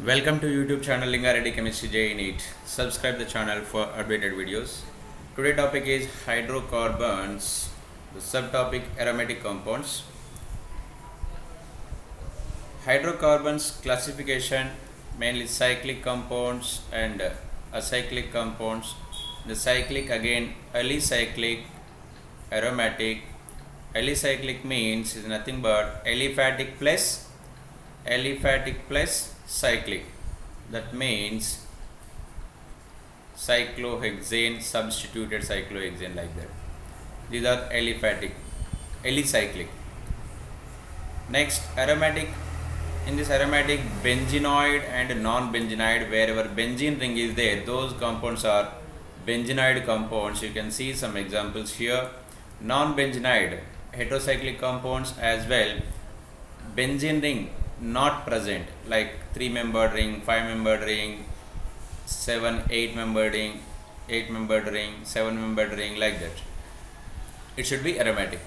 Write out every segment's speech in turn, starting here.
Welcome to YouTube channel Lingareddy Chemistry JEE NEET. Subscribe the channel for updated videos. Today topic is hydrocarbons. The subtopic aromatic compounds. Hydrocarbons classification mainly cyclic compounds and acyclic compounds. The cyclic again alicyclic, aromatic. Alicyclic means is nothing but aliphatic plus cyclic. That means cyclohexane substituted cyclohexane like that. These are alicyclic. Next, aromatic. In this aromatic, benzenoid and non-benzenoid, wherever benzene ring is there, those compounds are benzenoid compounds. You can see some examples here. Non-benzenoid heterocyclic compounds as well. Benzene ring not present, like 3-membered ring, 5-membered ring, 8-membered ring, 8-membered ring, 7-membered ring, like that. It should be aromatic.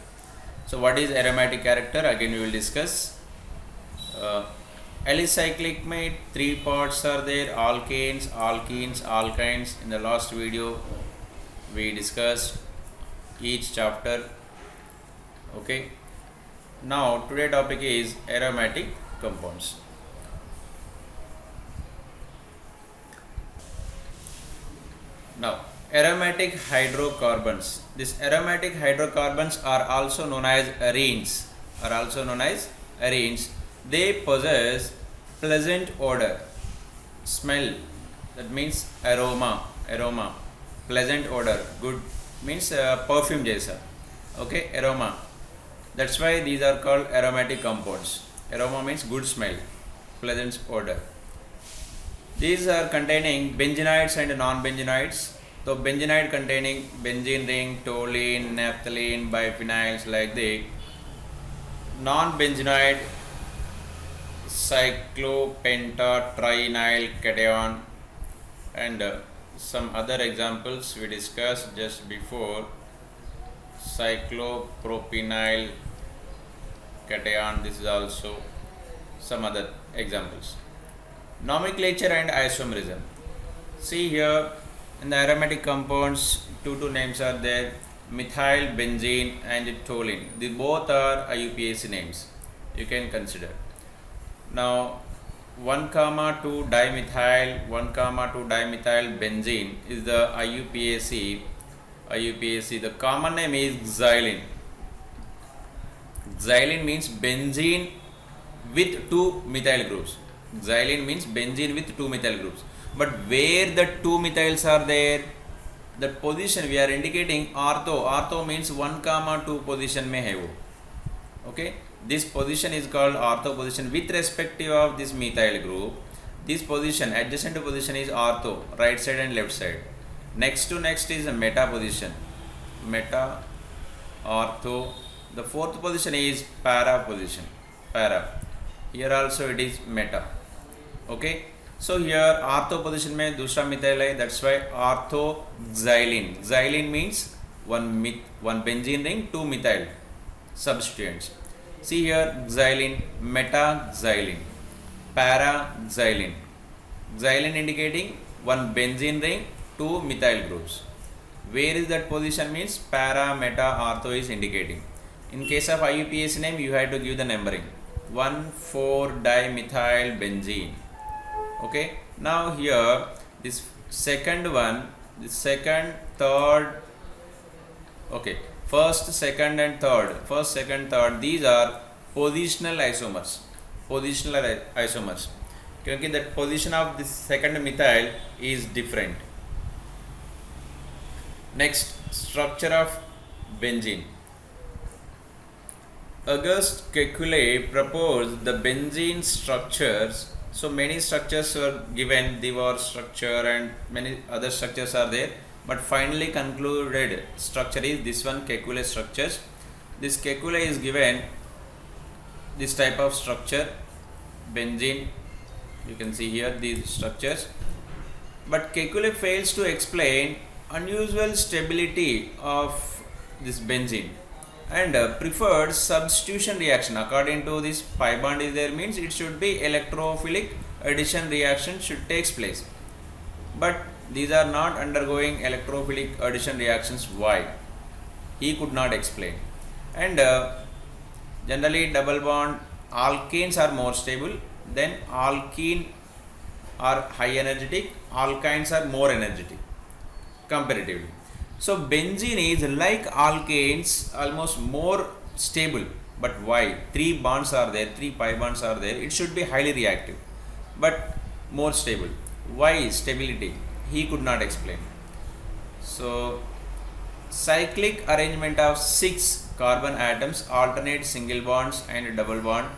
So what is aromatic character? Again we will discuss. Alicyclic made 3 parts are there: alkanes, alkenes, alkynes. In the last video we discussed each chapter. Okay. Now today topic is aromatic compounds. Now aromatic hydrocarbons. These aromatic hydrocarbons are also known as arenes. They possess pleasant odor, smell. That means aroma. Pleasant odor. Good means perfume jaisa. Okay, aroma. That's why these are called aromatic compounds. Aroma means good smell, pleasant odor. These are containing benzenoids and non-benzenoids. So benzenoid containing benzene ring, toluene, naphthalene, biphenyls like the non-benzenoid cyclopentatrienyl cation and some other examples we discussed just before. Cyclopropenyl cation, this is also some other examples. Nomenclature and isomerism. See here in the aromatic compounds, two names are there: methyl benzene and toluene. These both are IUPAC names, you can consider. Now 1,2 dimethyl, 1,2 dimethyl benzene is the IUPAC. The common name is xylene. Xylene means benzene with 2 methyl groups. Xylene means benzene with 2 methyl groups. But where the 2 methyls are there, that position we are indicating ortho. Ortho means 1,2 position mein hai wo. Okay, this position is called ortho position with respective of this methyl group. This position, adjacent position, is ortho, right side and left side. Next is a meta position. Meta, ortho. The fourth position is para position. Para. Here also it is meta. Okay. So here ortho position में दूसरा methyl है. That's why orthoxylene. Xylene means one benzene ring, 2 methyl substituents. See here xylene, metaxylene, paraxylene. Xylene indicating one benzene ring, 2 methyl groups. Where is that position means para, meta, ortho is indicating. In case of IUPAC name, you have to give the numbering. 1,4-dimethyl benzene. Okay. Now here this second one, the second, third. Okay. First, second, and third. First, second, third. These are positional isomers. क्योंकि the position of this second methyl is different. Next, structure of benzene. Auguste Kekulé proposed the benzene structures. So many structures were given, Dewar structure and many other structures are there. But finally concluded structure is this one, Kekulé structures. This Kekulé is given this type of structure, benzene. You can see here these structures. But Kekulé fails to explain unusual stability of this benzene and preferred substitution reaction. According to this pi bond is there means it should be electrophilic addition reaction should takes place. But these are not undergoing electrophilic addition reactions. Why? He could not explain. And generally double bond alkanes are more stable, then alkene are high energetic, alkynes are more energetic comparatively. So benzene is like alkanes, almost more stable. But why? 3 bonds are there, 3 pi bonds are there. It should be highly reactive, but more stable. Why stability? He could not explain. So cyclic arrangement of 6 carbon atoms, alternate single bonds and double bond.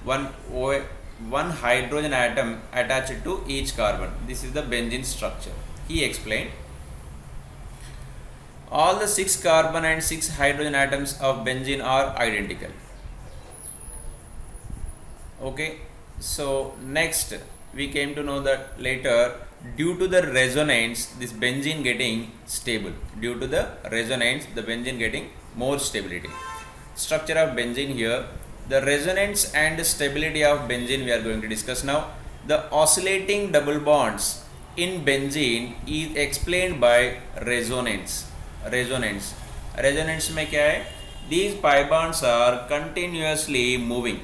One hydrogen atom attached to each carbon. This is the benzene structure. He explained. All the 6 carbon and 6 hydrogen atoms of benzene are identical. Okay, so next we came to know that later, due to the resonance, this benzene getting stable. Due to the resonance, the benzene getting more stability. Structure of benzene here. The resonance and stability of benzene we are going to discuss now. The oscillating double bonds in benzene is explained by resonance. Resonance में क्या है? These pi bonds are continuously moving.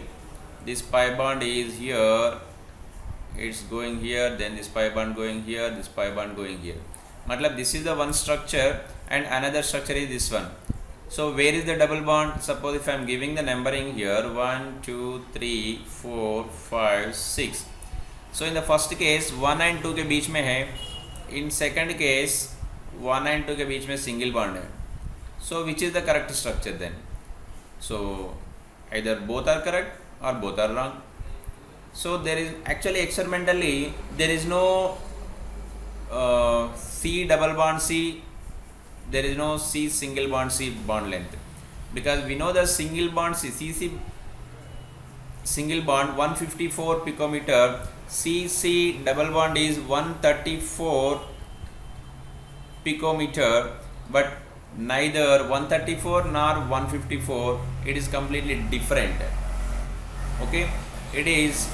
This pi bond is here, it's going here, then this pi bond going here, this pi bond going here. मतलब this is the one structure and another structure is this one. So where is the double bond? Suppose if I am giving the numbering here 1, 2, 3, 4, 5, 6. So in the first case 1 and 2 के बीच में है. In second case 1 and 2 के बीच में single bond है. So which is the correct structure then? So either both are correct or both are wrong. So there is actually experimentally there is no C double bond C, there is no C single bond C bond length, because we know the single bond CC single bond 154 picometer, CC double bond is 134 picometer, but neither 134 nor 154, it is completely different. Okay, it is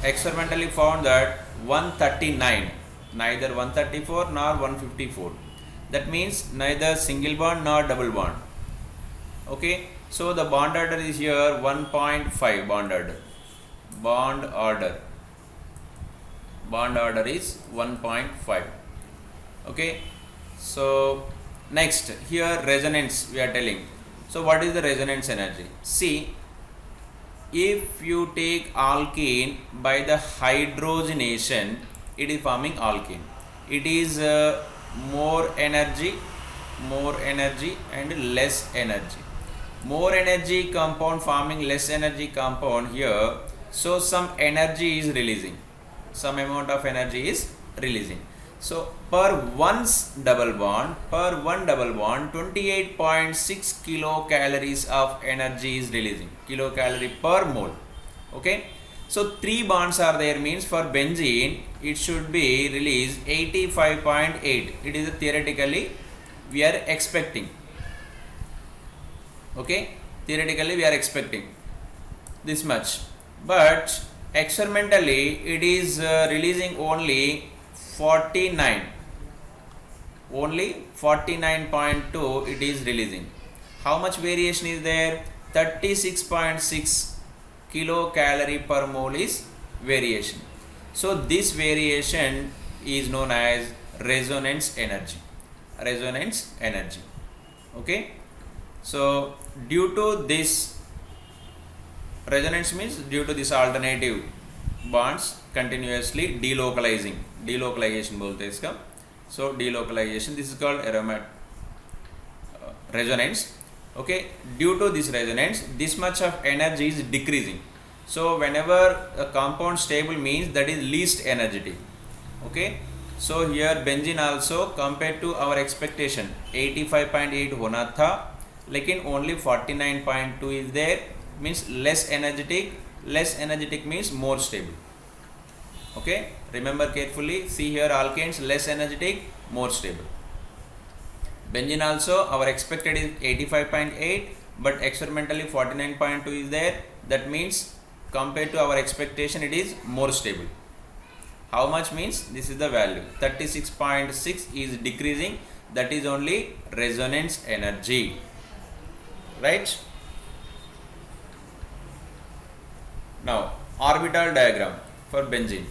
experimentally found that 139, neither 134 nor 154. That means neither single bond nor double bond. Okay, so the bond order is here 1.5 bond order. Bond order is 1.5. Okay, so next here resonance we are telling. So what is the resonance energy? See, if you take alkene by the hydrogenation, it is forming alkene. It is more energy and less energy. More energy compound forming less energy compound here. So some energy is releasing. Some amount of energy is releasing. So per one double bond, 28.6 kilocalories of energy is releasing. Kilocalorie per mole. Okay. So 3 bonds are there, means for benzene it should be released 85.8. It is theoretically we are expecting. Okay. Theoretically we are expecting this much. But experimentally it is releasing only 49, only 49.2 it is releasing. How much variation is there? 36.6 kilocalorie per mole is variation. So this variation is known as resonance energy. Okay, so due to this resonance means due to this alternative bonds continuously delocalization बोलते हैं इसका. So delocalization, this is called aromatic resonance. Okay, due to this resonance this much of energy is decreasing. So whenever a compound stable means that is least energetic. Okay, so here benzene also compared to our expectation 85.8 होना था, लेकिन only 49.2 is there, means less energetic. Less energetic means more stable. Okay, remember carefully. See here alkanes less energetic, more stable. Benzene also our expected is 85.8, but experimentally 49.2 is there. That means compared to our expectation it is more stable. How much means this is the value. 36.6 is decreasing. That is only resonance energy, right? Now orbital diagram for benzene.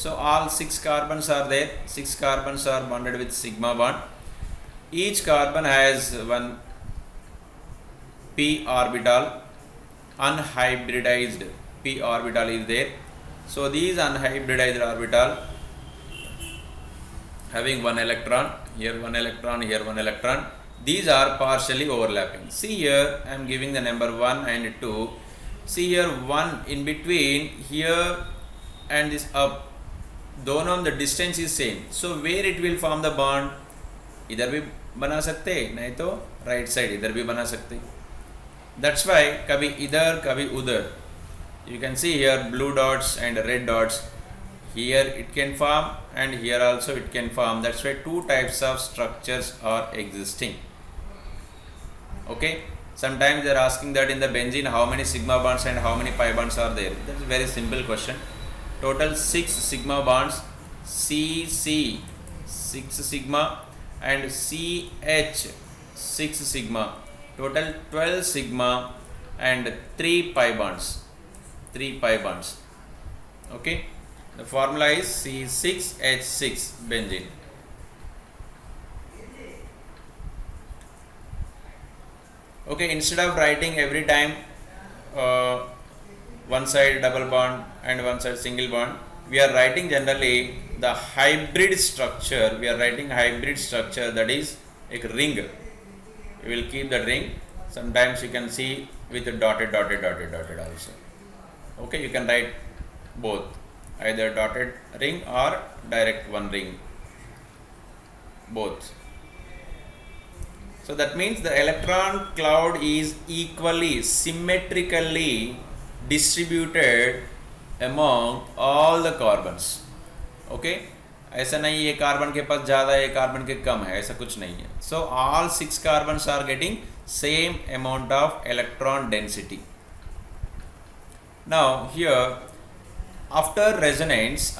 So all 6 carbons are there. 6 carbons are bonded with sigma bond. Each carbon has one p orbital, unhybridized p orbital is there. So these unhybridized orbital having one electron, here one electron, here one electron, these are partially overlapping. See here I am giving the number 1 and 2. See here 1 in between here and this up, दोनों the distance is same. So where it will form the bond? इधर भी बना सकते, नहीं तो right side इधर भी बना सकते. That's why कभी इधर कभी उधर. You can see here blue dots and red dots. Here it can form and here also it can form. That's why 2 types of structures are existing. Okay. Sometimes they are asking that in the benzene how many sigma bonds and how many pi bonds are there. That's a very simple question. Total 6 sigma bonds, CC 6 sigma and CH 6 sigma. Total 12 sigma and 3 pi bonds. 3 pi bonds. Okay. The formula is C6H6 benzene. Okay, instead of writing every time one side double bond and one side single bond, we are writing generally the hybrid structure. We are writing hybrid structure, that is a ring. You will keep the ring. Sometimes you can see with a dotted also. Okay, you can write both, either dotted ring or direct one ring, both. So that means the electron cloud is equally, symmetrically distributed among all the carbons. Okay, ऐसा नहीं ये carbon के पास ज़्यादा है, carbon के कम है, ऐसा कुछ नहीं है. So all 6 carbons are getting same amount of electron density. Now here after resonance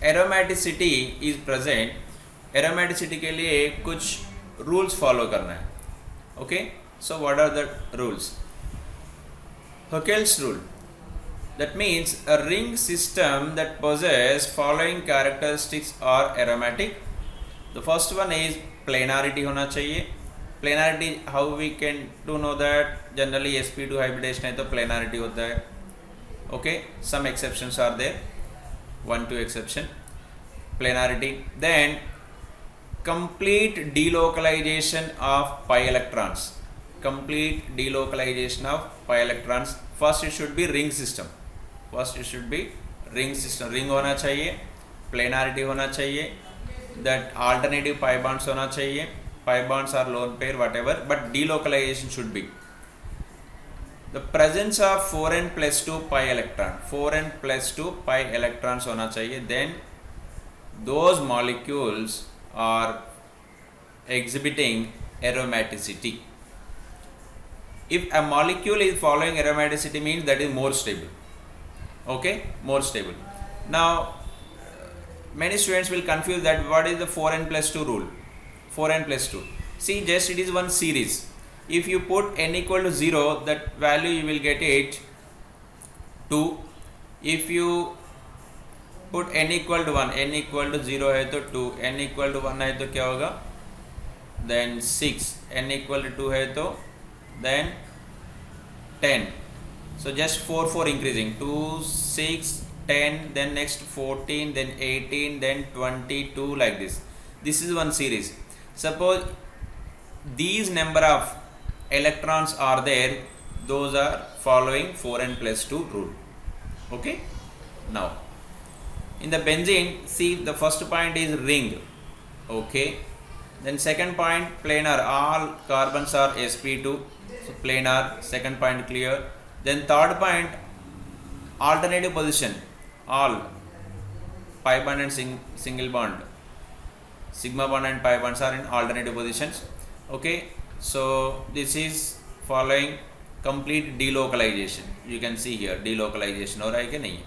aromaticity is present. Aromaticity के लिए कुछ rules follow करना है. Okay, so what are the rules? Huckel's rule. That means a ring system that possesses following characteristics are aromatic. The first one is planarity होना चाहिए. Planarity, how we can to know that? Generally sp2 hybridization है तो planarity होता है. Okay, some exceptions are there, 1-2 exception. Planarity. Then complete delocalization of pi electrons. Complete delocalization of pi electrons. First it should be ring system. Ring होना चाहिए, planarity होना चाहिए, that alternative pi bonds होना चाहिए. Pi bonds are lone pair, whatever, but delocalization should be. The presence of 4n plus 2 pi electron. 4n plus 2 pi electrons होना चाहिए. Then those molecules are exhibiting aromaticity. If a molecule is following aromaticity means that is more stable. Okay, more stable. Now many students will confuse that what is the 4n plus 2 rule. 4n plus 2. See, just it is one series. If you put n equal to 0, that value you will get it 2. If you put n equal to 1, n equal to 0 है तो 2, n equal to 1 है तो क्या होगा? Then 6, n equal to 2 है तो then 10. So just 4 increasing, 2, 6, 10, then next 14, then 18, then 22, like this. This is one series. Suppose these number of electrons are there, those are following 4n plus 2 rule. Okay. Now in the benzene, see the first point is ring. Okay. Then second point planar, all carbons are sp2, so planar, second point clear. Then third point alternative position, all pi bond and single bond, sigma bond and pi bonds are in alternative positions. Okay, so this is following complete delocalization. You can see here delocalization हो रहा है कि नहीं,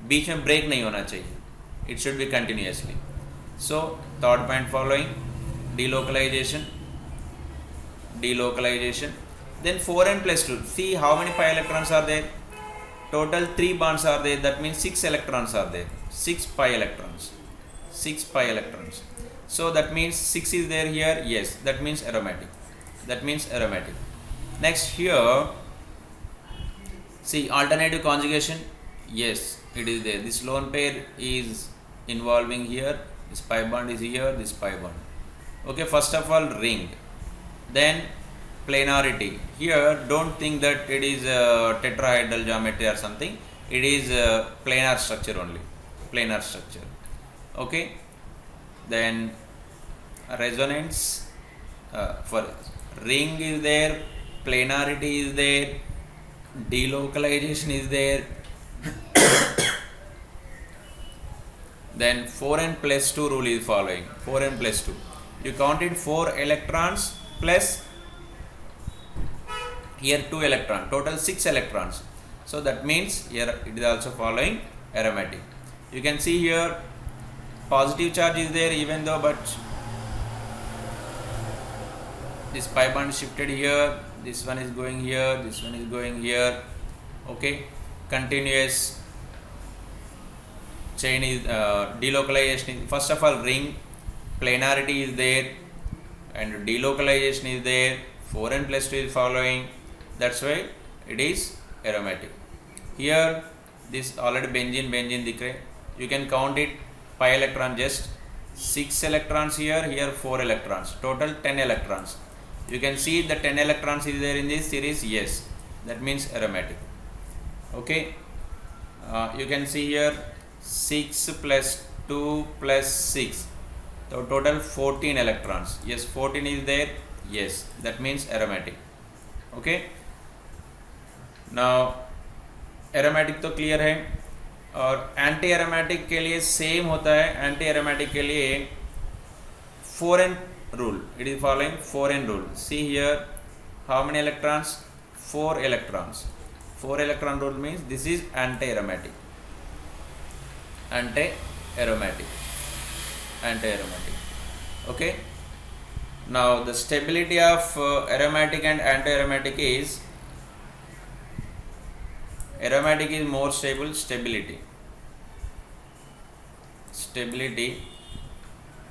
बीच में break नहीं होना चाहिए. it should be continuously. So third point following, delocalization, then 4n plus 2. See how many pi electrons are there? Total 3 bonds are there, that means 6 electrons are there. 6 pi electrons. So that means 6 is there here, yes, that means aromatic. Next here, see alternative conjugation, yes, it is there. This lone pair is involving here, this pi bond is here, this pi bond. Okay, first of all ring, then planarity. Here don't think that it is a tetrahedral geometry or something, it is a planar structure only, okay. Then resonance, for ring is there, planarity is there, delocalization is there. Then 4n plus 2 rule is following. 4n plus 2. You counted 4 electrons plus here 2 electrons. Total 6 electrons. So that means here it is also following aromatic. You can see here positive charge is there even though, but this pi bond shifted here. This one is going here. This one is going here. Okay. Continuous chain is delocalization. First of all, ring, planarity is there, and delocalization is there. 4n plus 2 is following. That's why it is aromatic. Here, this already benzene dikh rahe. You can count it. Pi electron, just 6 electrons here. Here 4 electrons. Total 10 electrons. You can see the 10 electrons is there in this series. Yes, that means aromatic. Okay. You can see here 6 plus 2 plus 6, so total 14 electrons. Yes, 14 is there. Yes, that means aromatic. Okay. Now aromatic तो clear है, और anti aromatic के लिए same होता है. Anti aromatic के लिए 4n rule, it is following 4n rule. See here how many electrons? 4 electrons. 4 electron rule means this is anti-aromatic. Okay. Now the stability of aromatic and anti-aromatic is, aromatic is more stable. Stability.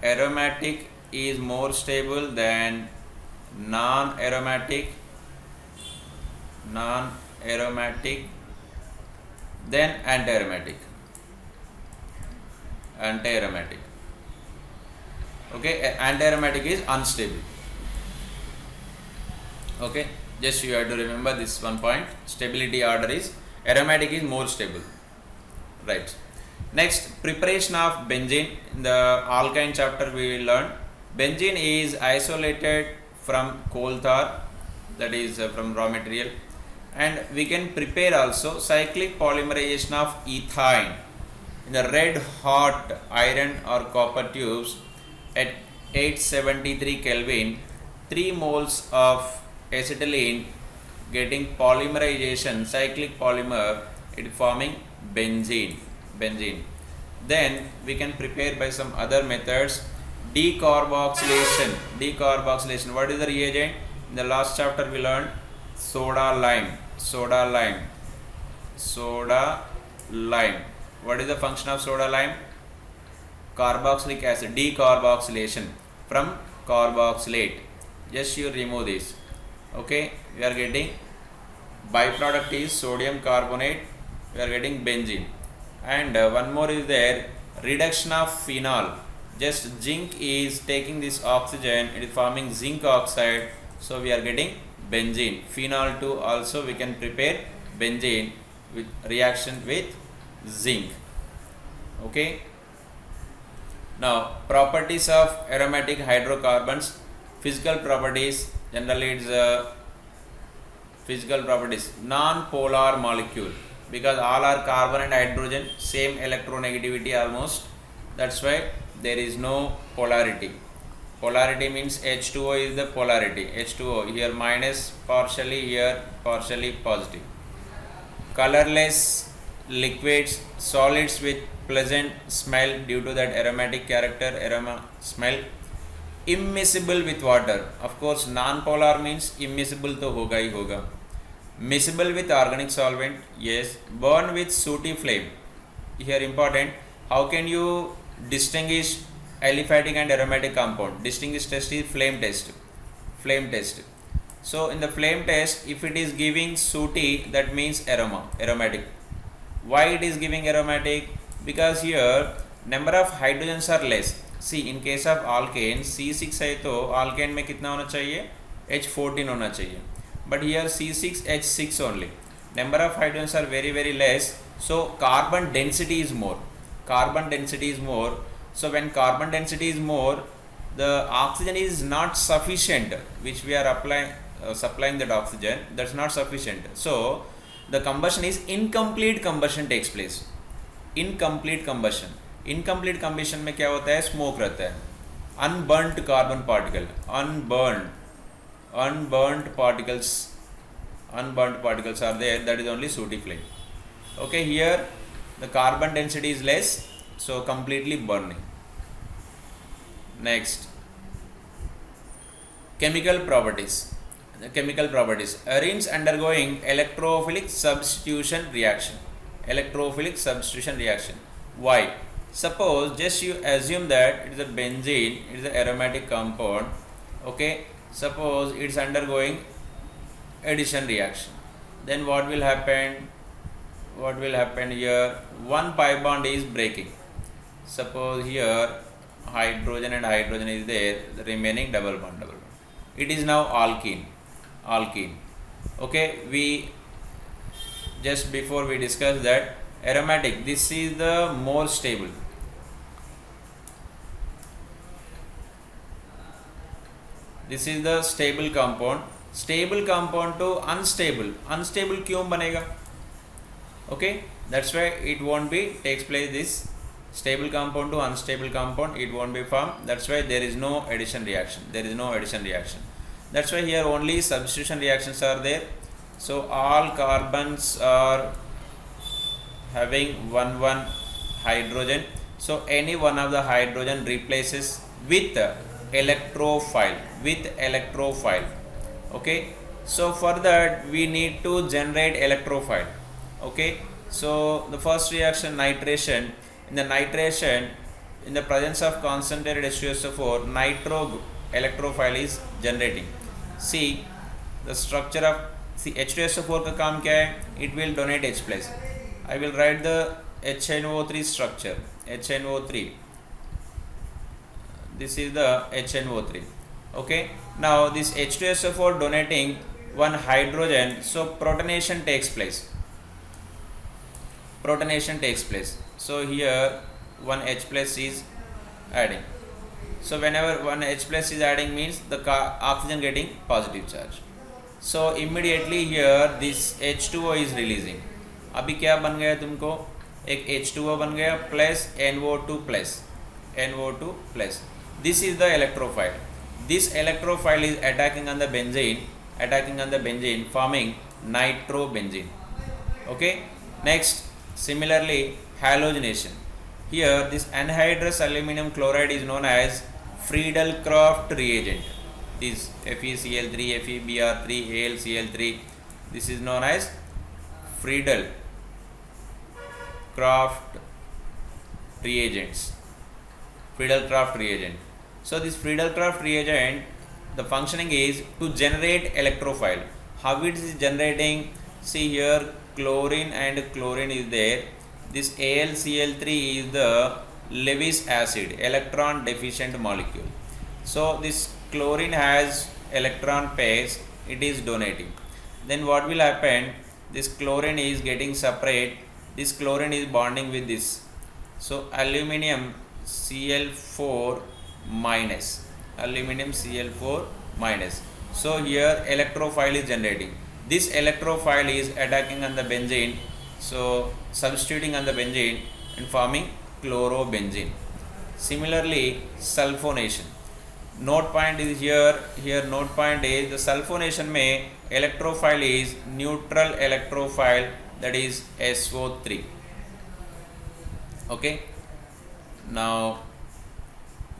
Aromatic is more stable than non-aromatic, then anti-aromatic. Okay, anti-aromatic is unstable. Okay, just you have to remember this one point. Stability order is aromatic is more stable, right? Next, preparation of benzene. In the alkyne chapter we will learn benzene is isolated from coal tar, that is from raw material, and we can prepare also cyclic polymerization of ethine in the red hot iron or copper tubes at 873 Kelvin. 3 moles of acetylene getting polymerization, cyclic polymer, it forming benzene. Then we can prepare by some other methods. Decarboxylation. What is the reagent? In the last chapter we learned soda lime. What is the function of soda lime? Carboxylic acid. Decarboxylation from carboxylate. Just you remove this. Okay, we are getting byproduct is sodium carbonate. We are getting benzene. And one more is there, reduction of phenol. Just zinc is taking this oxygen, it is forming zinc oxide, so we are getting benzene. Phenol 2 also we can prepare benzene with reaction with zinc. Okay. Now properties of aromatic hydrocarbons. Physical properties, generally it's physical properties, non-polar molecule, because all are carbon and hydrogen, same electronegativity almost, that's why there is no polarity. Polarity means H2O is the polarity. H2O here minus partially, here partially positive. Colorless, liquids, solids with pleasant smell due to that aromatic character, aroma smell. Immiscible with water, of course non-polar means immiscible to hoga hi hoga. Miscible with organic solvent, yes. Burn with sooty flame. Here important, how can you distinguish aliphatic and aromatic compound? Distinguish test is flame test. Flame test. So in the flame test, if it is giving sooty, that means aromatic. Why it is giving aromatic? Because here number of hydrogens are less. See, in case of alkane C6 है तो alkane में कितना होना चाहिए? H14 होना चाहिए. But here C6H6 only. Number of hydrogens are very less. So carbon density is more. Carbon density is more. So when carbon density is more, the oxygen is not sufficient, which we are supplying that oxygen. That's not sufficient. So the combustion is incomplete combustion takes place. Incomplete combustion. Incomplete combustion में क्या होता है? Smoke रहता है. Unburnt carbon particle. Unburnt particles are there. That is only sooty flame. Okay, here the carbon density is less, so completely burning. Next, chemical properties. The chemical properties. Arenes undergoing electrophilic substitution reaction. Electrophilic substitution reaction. Why? Suppose just you assume that it is a benzene, it is an aromatic compound. Okay, suppose it is undergoing addition reaction. Then what will happen? What will happen here? One pi bond is breaking. Suppose here hydrogen and hydrogen is there, the remaining double bond. It is now alkene. Okay, we just before we discussed that aromatic, this is the more stable. This is the stable compound. Stable compound to unstable. Unstable क्यों बनेगा? Okay, that's why it won't be takes place this stable compound to unstable compound. It won't be formed. That's why there is no addition reaction. That's why here only substitution reactions are there. So all carbons are having one hydrogen. So any one of the hydrogen replaces with electrophile. Okay, so for that we need to generate electrophile. Okay, so the first reaction, nitration. In the nitration, in the presence of concentrated H2SO4, nitro electrophile is generating. See the structure of H2SO4 का काम क्या है? It will donate H plus. I will write the HNO3 structure. HNO3. This is the HNO3. Okay. Now this H2SO4 donating one hydrogen, so protonation takes place. So here one H plus is adding. So whenever one H plus is adding means the oxygen getting positive charge. So immediately here this H2O is releasing. अभी क्या बन गया तुमको? एक H2O बन गया plus NO2 plus. This is the electrophile. This electrophile is attacking on the benzene, forming nitrobenzene. Okay. Next, similarly halogenation. Here this anhydrous aluminum chloride is known as Friedel-Crafts reagent. This FeCl3, FeBr3, AlCl3. This is known as Friedel-Crafts reagents. So this Friedel-Crafts reagent, the functioning is to generate electrophile. How it is generating? See here, chlorine and chlorine is there. This AlCl3 is the Lewis acid, electron deficient molecule. So this chlorine has electron pairs, it is donating. Then what will happen? This chlorine is getting separate. This chlorine is bonding with this. So aluminium Cl4 minus. So here electrophile is generating. This electrophile is attacking on the benzene, so substituting on the benzene and forming chlorobenzene. Similarly, sulfonation. Note point is here. Note point is the sulfonation में electrophile is neutral electrophile that is SO3. Okay, now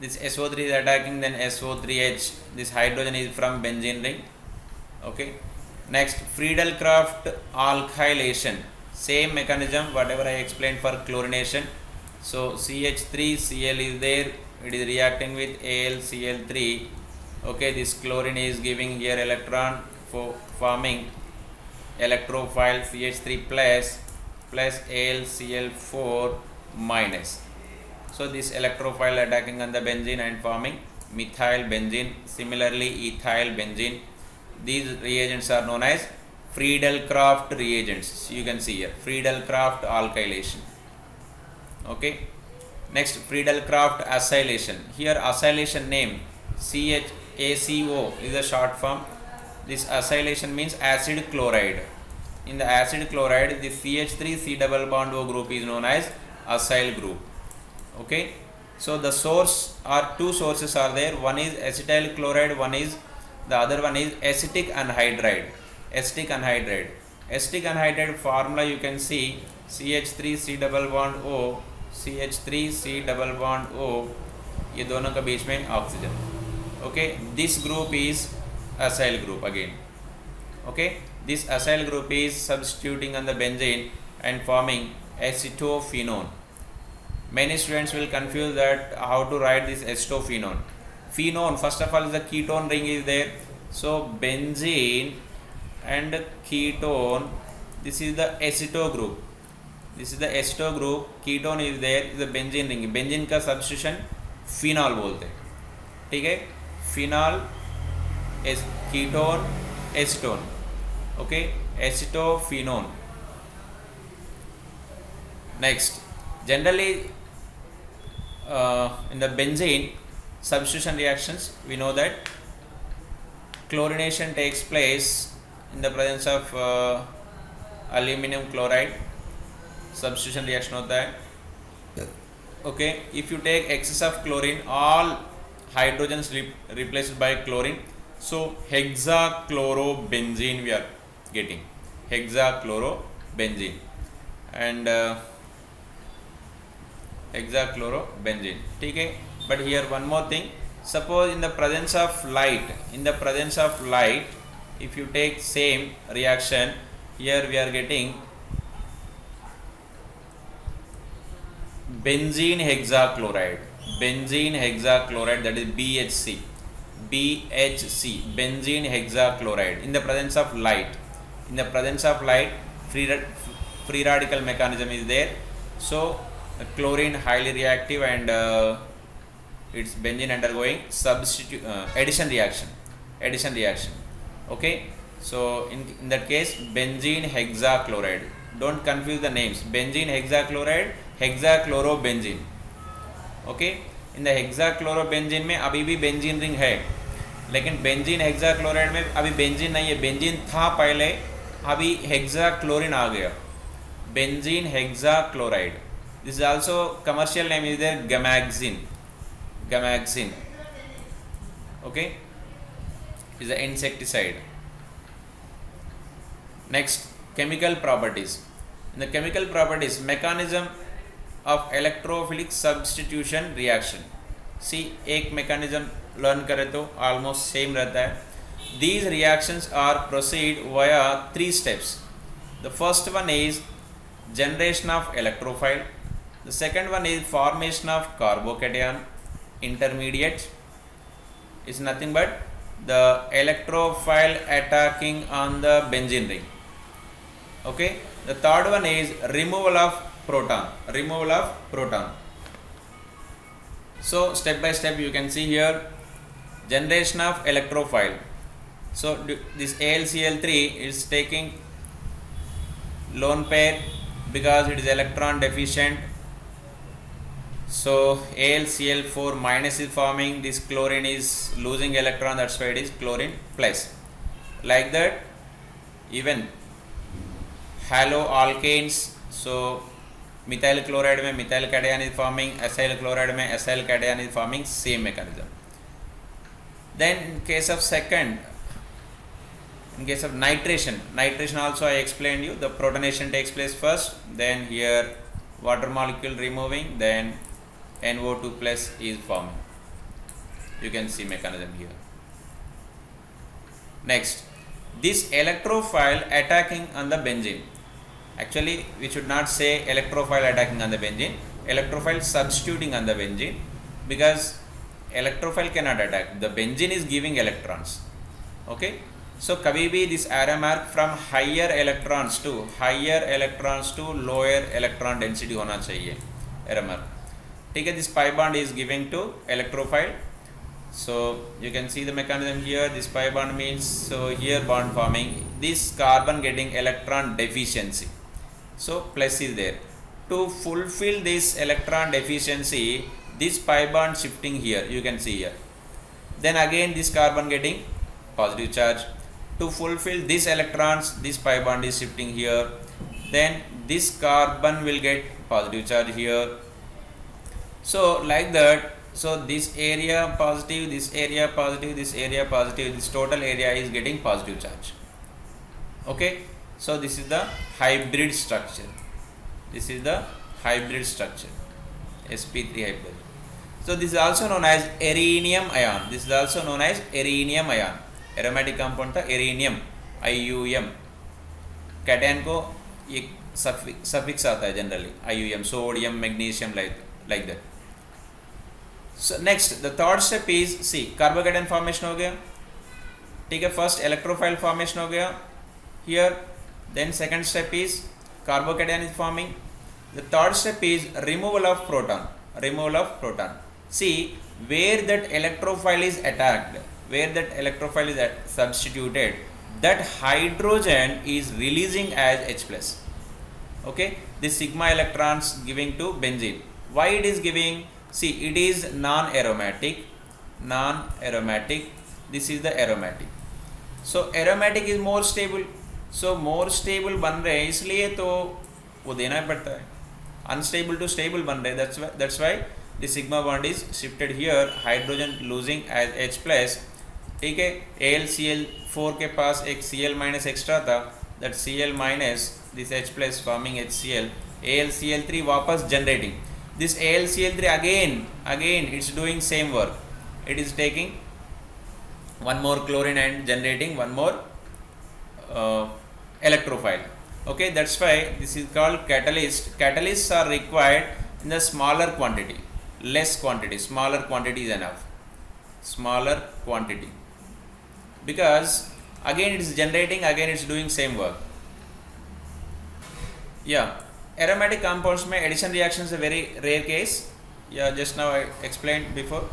this SO3 is attacking, then SO3H, this hydrogen is from benzene ring. Okay, next Friedel-Crafts alkylation, same mechanism whatever I explained for chlorination. So CH3Cl is there, it is reacting with AlCl3. Okay, this chlorine is giving here electron for forming electrophile CH3 plus AlCl4 minus. So this electrophile attacking on the benzene and forming methyl benzene, similarly ethyl benzene. These reagents are known as Friedel-Crafts reagents. You can see here Friedel-Crafts alkylation. Okay, next Friedel-Crafts acylation. Here acylation name CHACO is a short form. This acylation means acid chloride. In the acid chloride, the CH3 double bond O group is known as acyl group. Okay, so the source or two sources are there. One is acetyl chloride, the other one is acetic anhydride. Acetic anhydride formula you can see CH3 double bond O, CH3 double bond O, ये दोनों का बीच में oxygen. Okay, this group is acyl group again. Okay, this acyl group is substituting on the benzene and forming acetophenone. Many students will confuse that how to write this acetophenone. Phenone, first of all, the ketone ring is there. So benzene and ketone, this is the aceto group. This is the aceto group. Ketone is there, is the benzene ring. Benzene का substitution phenol बोलते हैं. ठीक है, phenol is ketone acetone. Okay, acetophenone. Next, generally in the benzene substitution reactions, we know that chlorination takes place in the presence of aluminum chloride. Substitution reaction होता है. Okay, if you take excess of chlorine, all hydrogens replaced by chlorine, so hexachlorobenzene we are getting, hexachlorobenzene and hexachlorobenzene. ठीक है, but here one more thing, suppose in the presence of light, if you take same reaction, here we are getting benzene hexachloride, that is BHC, benzene hexachloride in the presence of light. Free radical mechanism is there. So chlorine highly reactive and its benzene undergoing addition reaction. Okay, so in that case benzene hexachloride, don't confuse the names, benzene hexachloride, hexachlorobenzene. Okay, in the hexachlorobenzene में अभी भी benzene ring है, लेकिन benzene hexachloride में अभी benzene नहीं है, benzene था पहले, अभी हेक्साक्लोरिन आ गया, benzene hexachloride. This is also commercial name is there, gamaxine. Okay, is the insecticide. Next, chemical properties. In the chemical properties, mechanism of electrophilic substitution reaction. See, एक mechanism learn करे तो almost same रहता है. These reactions are proceed via 3 steps. The first one is generation of electrophile. The second one is formation of carbocation. Intermediate is nothing but the electrophile attacking on the benzene ring. Okay. The third one is removal of proton. So step by step you can see here generation of electrophile. So this AlCl3 is taking lone pair because it is electron deficient. So AlCl4 minus is forming, this chlorine is losing electron, that's why it is chlorine plus. Like that, even haloalkanes, so methyl chloride में methyl cation is forming, acyl chloride में acyl cation is forming, same mechanism. Then in case of second, In case of nitration, nitration also I explained you, the protonation takes place first, then here water molecule removing, then NO2 plus is forming. You can see mechanism here. Next, this electrophile attacking on the benzene. Actually, we should not say electrophile attacking on the benzene, electrophile substituting on the benzene, because electrophile cannot attack. The benzene is giving electrons. Okay. So कभी भी this arrow mark from higher electrons to lower electron density होना चाहिए arrow mark. ठीक है, this pi bond is giving to electrophile. So you can see the mechanism here. This pi bond means, so here bond forming, this carbon getting electron deficiency. So plus is there. To fulfill this electron deficiency, this pi bond shifting here, you can see here. Then again this carbon getting positive charge. To fulfill this electrons, this pi bond is shifting here. Then this carbon will get positive charge here. So like that. So this area positive, this area positive, this area positive, this total area is getting positive charge. Okay. So this is the hybrid structure. This is the hybrid structure, sp3 hybrid. So this is also known as erinium ion. This is also known as erinium ion. Aromatic compound था erinium, IUM. Cation को एक suffix आता है generally, IUM, sodium, magnesium, like that. So next, the third step is, see, carbocation formation हो गया, ठीक है, first electrophile formation हो गया here, then second step is carbocation is forming. The third step is removal of proton. See, where that electrophile is attacked, where that electrophile is substituted, that hydrogen is releasing as H plus. Okay, this sigma electrons giving to benzene. Why it is giving? See, it is non-aromatic. This is the aromatic. So aromatic is more stable. So more stable बन रहे हैं, इसलिए तो वो देना ही पड़ता है. Unstable to stable बन रहे हैं. That's why the sigma bond is shifted here. Hydrogen losing as H plus. ठीक है, AlCl4 के पास एक Cl minus extra था. That Cl minus this H plus forming HCl. AlCl3 वापस generating. This AlCl3 again it's doing same work. It is taking one more chlorine and generating one more electrophile. Okay, that's why this is called catalyst. Catalysts are required in the smaller quantity, less quantity. Smaller quantity is enough. Smaller quantity, because again it is generating, again it's doing same work. Yeah, aromatic compounds में addition reactions a very rare case. Yeah, just now I explained before.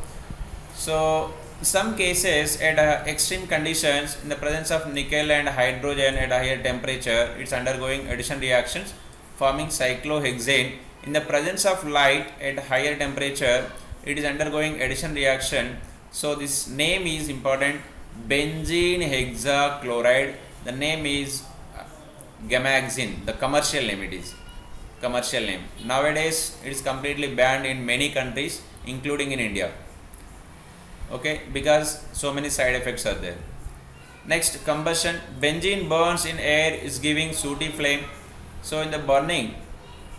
So some cases at extreme conditions, in the presence of nickel and hydrogen at a higher temperature, it's undergoing addition reactions forming cyclohexane. In the presence of light at higher temperature, it is undergoing addition reaction. So this name is important, benzene hexachloride. The name is Gamaxine. The commercial name it is. Commercial name. Nowadays it is completely banned in many countries, including in India. Okay, because so many side effects are there. Next, combustion. Benzene burns in air, is giving sooty flame. So in the burning,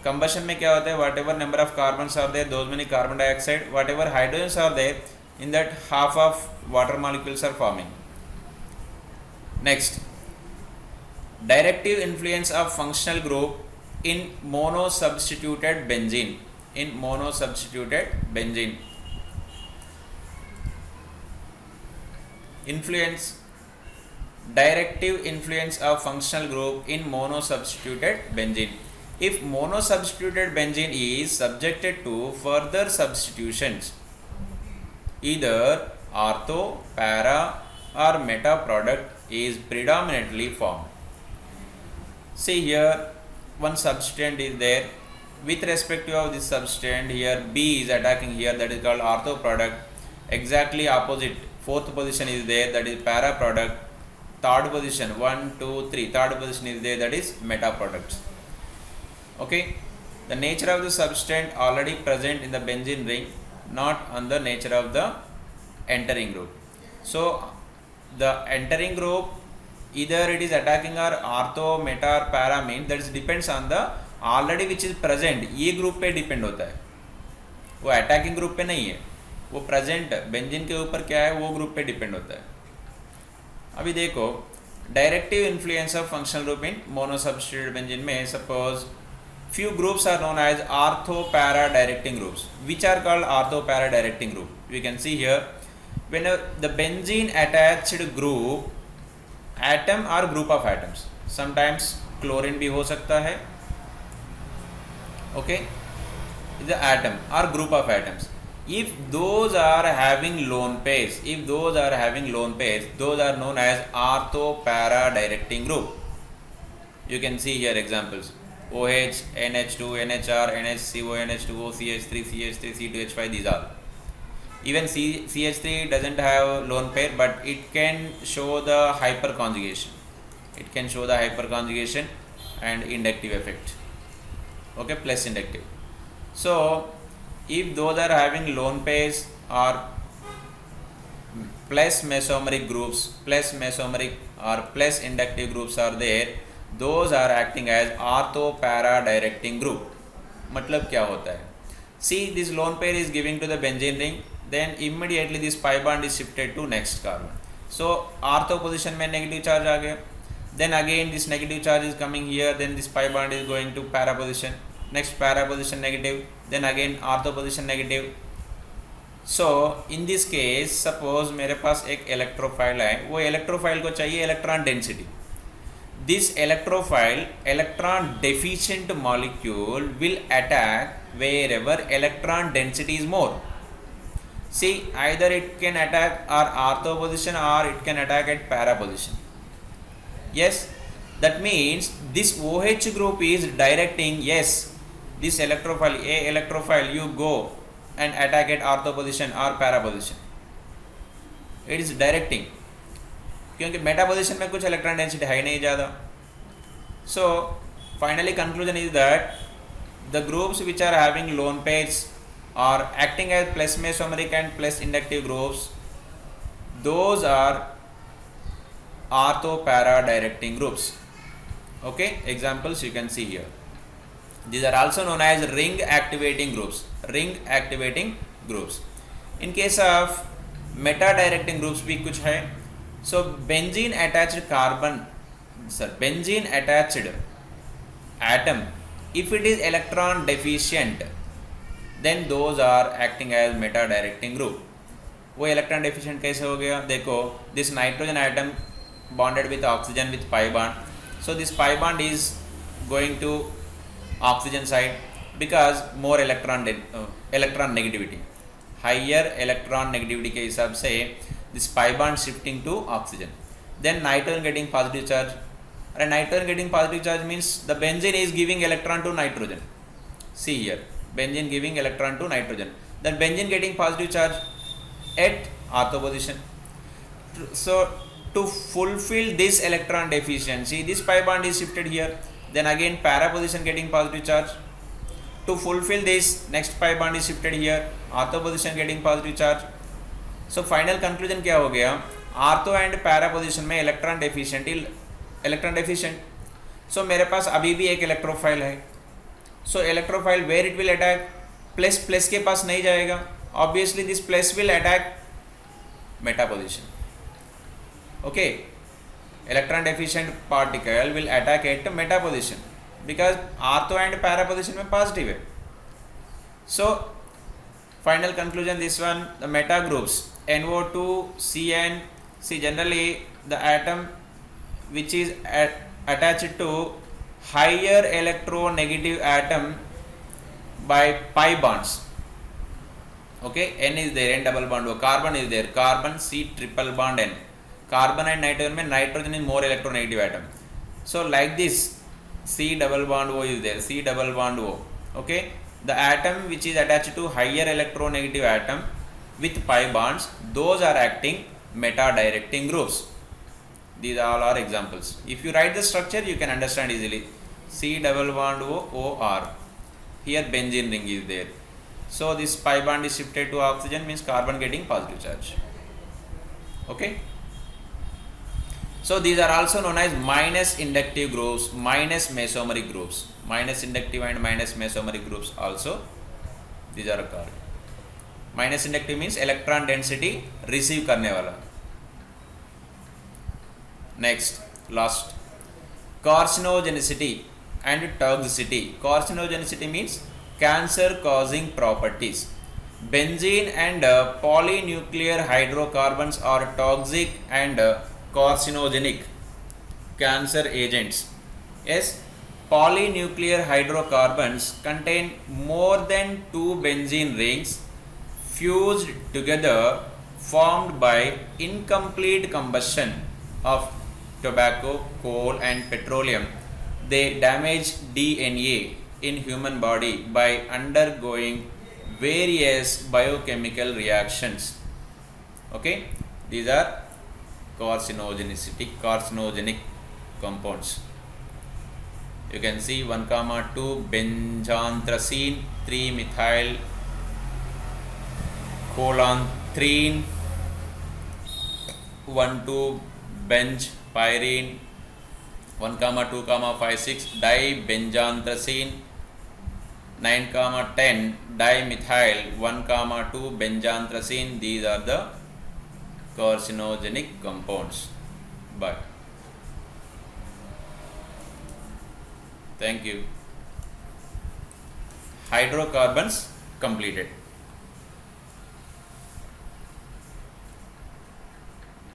combustion में क्या होता है? Whatever number of carbons are there, those many carbon dioxide, whatever hydrogens are there, in that half of water molecules are forming. Next, directive influence of functional group in monosubstituted benzene. Directive influence of functional group in monosubstituted benzene. If monosubstituted benzene is subjected to further substitutions, either ortho, para or meta product is predominantly formed. See here, one substituent is there. With respect to this substituent, here B is attacking here, that is called ortho product. Exactly opposite, fourth position is there, that is para product. Third position, 1, 2, 3, third position is there, that is meta products. Okay, the nature of the substituent already present in the benzene ring, not on the nature of the entering group. So the entering group either it is attacking or ortho, meta or para means that depends on the already which is present. ये group पे depend होता है, वो attacking group पे नहीं है, वो present benzene के ऊपर क्या है वो group पे depend होता है. अभी देखो directive influence of functional group in monosubstituted benzene में suppose few groups are known as ortho para directing groups, which are called ortho para directing group. You can see here when the benzene attached group atom or group of atoms, sometimes chlorine भी हो सकता है, okay, the atom or group of atoms. If those are having lone pairs, those are known as ortho para directing group. You can see here examples: OH, NH2, NHR, NHCO, NH2O, CH3, C2H5. These are. Even CH3 doesn't have lone pair, but it can show the hyperconjugation. And inductive effect. Okay, plus inductive. So if those are having lone pairs or plus mesomeric groups, plus mesomeric or plus inductive groups are there, those are acting as ortho para directing group. मतलब क्या होता है? See, this lone pair is giving to the benzene ring, then immediately this pi bond is shifted to next carbon. So ortho position में negative charge आ गया, then again this negative charge is coming here, then this pi bond is going to para position, next para position negative, then again ortho position negative. So in this case suppose मेरे पास एक electrophile है, वो electrophile को चाहिए electron density. This electrophile, electron deficient molecule will attack wherever electron density is more. See, either it can attack our ortho position or it can attack at para position. Yes, that means this OH group is directing, yes, this electrophile, you go and attack at ortho position or para position. It is directing. क्योंकि meta position में कुछ electron density है ही नहीं ज़्यादा. So finally conclusion is that the groups which are having lone pairs और acting as plus mesomeric and plus inductive groups, those are ortho para directing groups. Okay, examples you can see here. These are also known as ring activating groups. In case of meta directing groups भी कुछ है. So benzene attached atom, if it is electron deficient, then those are acting as meta directing group. वो electron deficient कैसे हो गया? देखो, this nitrogen atom bonded with oxygen with pi bond. So this pi bond is going to oxygen side because more electron negativity, higher electron negativity के हिसाब से this pi bond shifting to oxygen. Then nitrogen getting positive charge, and nitrogen getting positive charge means the benzene is giving electron to nitrogen. See here, benzene giving electron to nitrogen, then benzene getting positive charge at ortho position. So to fulfill this electron deficiency, this pi bond is shifted here, then again para position getting positive charge. To fulfill this, next pi bond is shifted here, ortho position getting positive charge. So final conclusion क्या हो गया? Ortho and para position में electron deficient. So मेरे पास अभी भी एक electrophile है. So electrophile where it will attack? Plus के पास नहीं जाएगा. Obviously this plus will attack meta position. Okay, electron deficient particle will attack at meta position because ortho and para position में पॉजिटिव है. So final conclusion, this one, the meta groups NO2, CN. See, generally the atom which is attached to higher electronegative atom by pi bonds. Okay, N is there, N double bond O, carbon is there, carbon C triple bond N. Carbon and nitrogen में nitrogen is more electronegative atom. So like this, C double bond O is there, C double bond O. Okay, the atom which is attached to higher electronegative atom with pi bonds, those are acting meta directing groups. These all are examples. If you write the structure, you can understand easily. C double bond O, O R. Here benzene ring is there. So this pi bond is shifted to oxygen, means carbon getting positive charge. Okay. So these are also known as minus inductive groups, minus mesomeric groups. Minus inductive and minus mesomeric groups also these are called. Minus inductive means electron density receive करने वाला. Next, last, carcinogenicity and toxicity. Carcinogenicity means cancer causing properties. Benzene and polynuclear hydrocarbons are toxic and carcinogenic cancer agents. Yes, polynuclear hydrocarbons contain more than two benzene rings fused together, formed by incomplete combustion of tobacco, coal and petroleum. They damage DNA in human body by undergoing various biochemical reactions. Okay, these are carcinogenic compounds. You can see 1,2 benzanthracene, 3 methyl cholanthrene, 1,2 benchpyrene, 1,2,5,6 dibenzanthracene, 9,10 dimethyl 1,2 benzanthracene. These are the carcinogenic compounds. Bye. Thank you. Hydrocarbons completed.